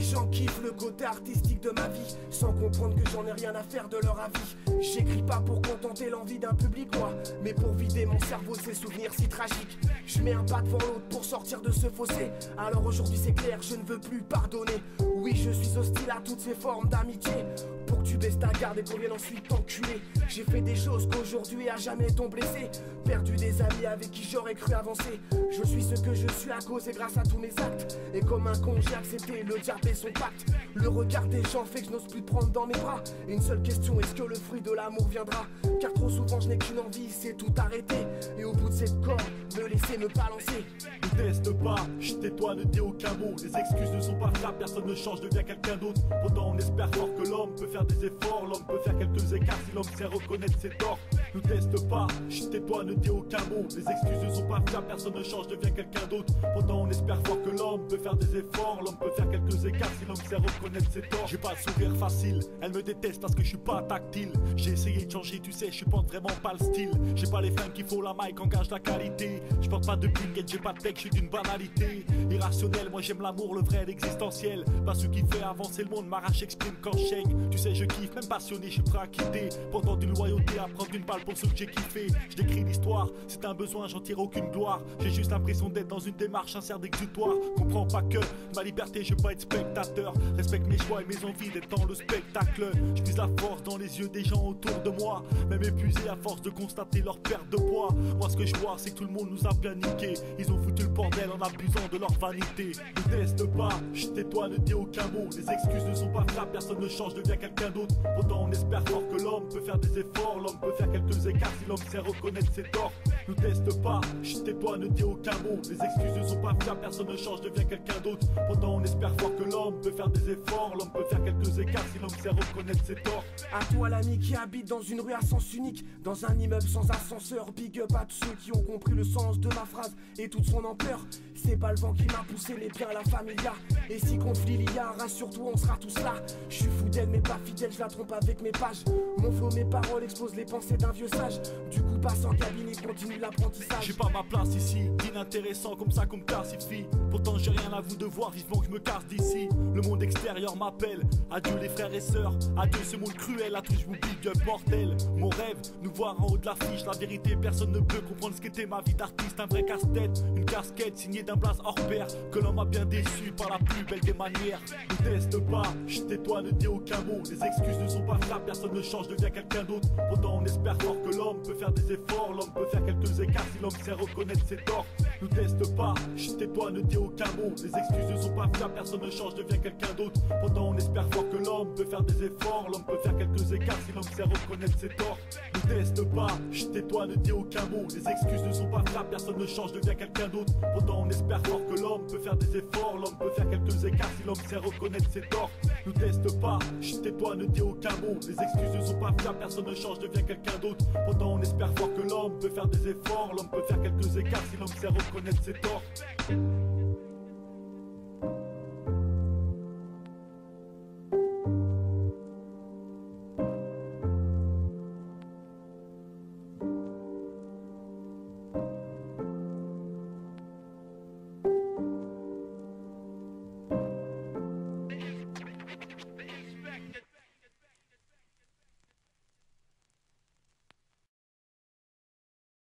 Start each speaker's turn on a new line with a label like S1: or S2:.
S1: gens kiffent le côté artistique de ma vie, sans comprendre que j'en ai rien à faire de leur avis. J'écris pas pour contenter l'envie d'un public, moi, mais pour vider mon cerveau de ces souvenirs si tragiques. Je mets un pas devant l'autre pour sortir de ce fossé. Alors aujourd'hui c'est clair, je ne veux plus pardonner. Oui, je suis hostile à toutes ces formes d'amitié. Pour que tu baisses ta garde et qu'on vienne ensuite t'enculer. J'ai fait des choses qu'aujourd'hui à jamais t'ont blessé. Perdu des amis avec qui j'aurais cru avancer. Je suis ce que je suis à cause et grâce à tous mes actes. Et comme un con j'ai accepté le diable et son pacte. Le regard des gens fait que je n'ose plus te prendre dans mes bras. Une seule question, est-ce que le fruit de l'amour viendra? Car trop souvent je n'ai qu'une envie, c'est tout arrêter. Et au bout de cette corde, me laisser me balancer.
S2: Ne teste pas, je tais-toi, ne dis aucun mot. Les excuses ne sont pas fiables, personne ne change, devient quelqu'un d'autre. Pourtant on espère fort que l'homme peut faire des efforts. L'homme peut faire quelques écarts si l'homme sait reconnaître ses torts. Ne teste pas, je tais-toi, ne dis aucun mot. Les excuses ne sont pas fiables, personne ne change, devient quelqu'un d'autre. Pourtant on espère fort que l'homme peut faire des efforts. L'homme peut faire quelques écarts si l'homme sait reconnaître ses torts. J'ai pas le sourire facile, elle me déteste parce que je suis pas tactile. J'ai essayé de changer, tu sais, je porte vraiment pas le style. J'ai pas les fringues qu'il faut, la maille qu'engage la qualité. Je porte pas de bling, j'ai pas de tech, je suis d'une banalité. Irrationnel, moi j'aime l'amour, le vrai, l'existentiel. Pas ce qui fait avancer le monde, m'arrache, exprime quand je shake. Tu sais, je kiffe, même passionné, je suis prêt à quitter. Pourtant d'une loyauté à prendre une balle pour ce que j'ai kiffé. Je décris l'histoire, c'est un besoin, j'en tire aucune gloire. J'ai juste l'impression d'être dans une démarche sincère d'exutoire. Comprends pas que ma liberté, je veux pas être spectateur. Respecte mes choix et mes envies d'être dans le spectacle. Je vise la force dans les yeux des gens autour de moi. Même épuisé à force de constater leur perte de poids. Moi ce que je vois c'est que tout le monde nous a bien niqué. Ils ont foutu le bordel en abusant de leur vanité. Ne teste pas, je tais-toi, ne dis aucun mot. Les excuses ne sont pas fiables, personne ne change, devient quelqu'un d'autre. Pourtant on espère fort que l'homme peut faire des efforts. L'homme peut faire quelques écarts si l'homme sait reconnaître ses torts. Ne teste pas, je tais-toi, ne dis aucun mot. Les excuses ne sont pas fiables, personne ne change, devient quelqu'un d'autre. Pourtant on espère fort que l'homme peut faire des efforts. L'homme peut faire quelques écarts si l'homme sait reconnaître ses torts.
S1: À toi l'ami qui habite dans une rue à sens unique, dans un immeuble sans ascenseur. Big up à tous ceux qui ont compris le sens de ma phrase et toute son ampleur. C'est pas le vent qui m'a poussé mais bien la familia. Et si conflit il y a, rassure-toi on sera tous là. Je suis fou d'elle mais pas fidèle, je la trompe avec mes pages. Mon flow, mes paroles exposent les pensées d'un vieux sage. Du coup passe en cabine et continue l'apprentissage.
S2: J'ai pas ma place ici, inintéressant comme ça qu'on me classifie. Pourtant j'ai rien à vous devoir, vivement que je me casse d'ici. Le monde extérieur m'appelle, adieu les frères et sœurs. Adieu ce monde cruel, à tous je vous big up mortel. Mon rêve, nous voir en haut de l'affiche. La vérité personne ne peut comprendre ce qu'était ma vie d'artiste. Un vrai casse-tête, une casquette signée d'un blaze hors pair. Que l'homme a bien déçu par la plus belle des manières. Ne teste pas, je tais-toi, ne dis aucun mot. Les excuses ne sont pas fiables, personne ne change, devient quelqu'un d'autre. Pourtant on espère fort que l'homme peut faire des efforts. L'homme peut faire quelques écarts si l'homme sait reconnaître ses torts. Ne teste pas, je tais-toi, ne dis aucun mot. Les excuses ne sont pas fiables, personne ne change, devient quelqu'un d'autre. Pourtant on espère fort que l'homme peut faire des efforts. L'homme peut faire quelques écarts si l'homme sait reconnaître ses torts. Ne teste pas, je tais-toi, ne dis aucun mot. Les excuses ne sont pas fiables, personne ne change, devient quelqu'un d'autre. Pourtant on espère fort que l'homme peut faire des efforts. L'homme peut faire quelques écarts si l'homme sait reconnaître ses torts. Ne teste pas, je tais-toi, ne dis aucun mot. Les excuses ne sont pas fiables, personne ne change, devient quelqu'un d'autre. Pourtant on espère fort que l'homme peut faire des efforts. L'homme peut faire quelques écarts si l'homme sait reconnaître ses torts.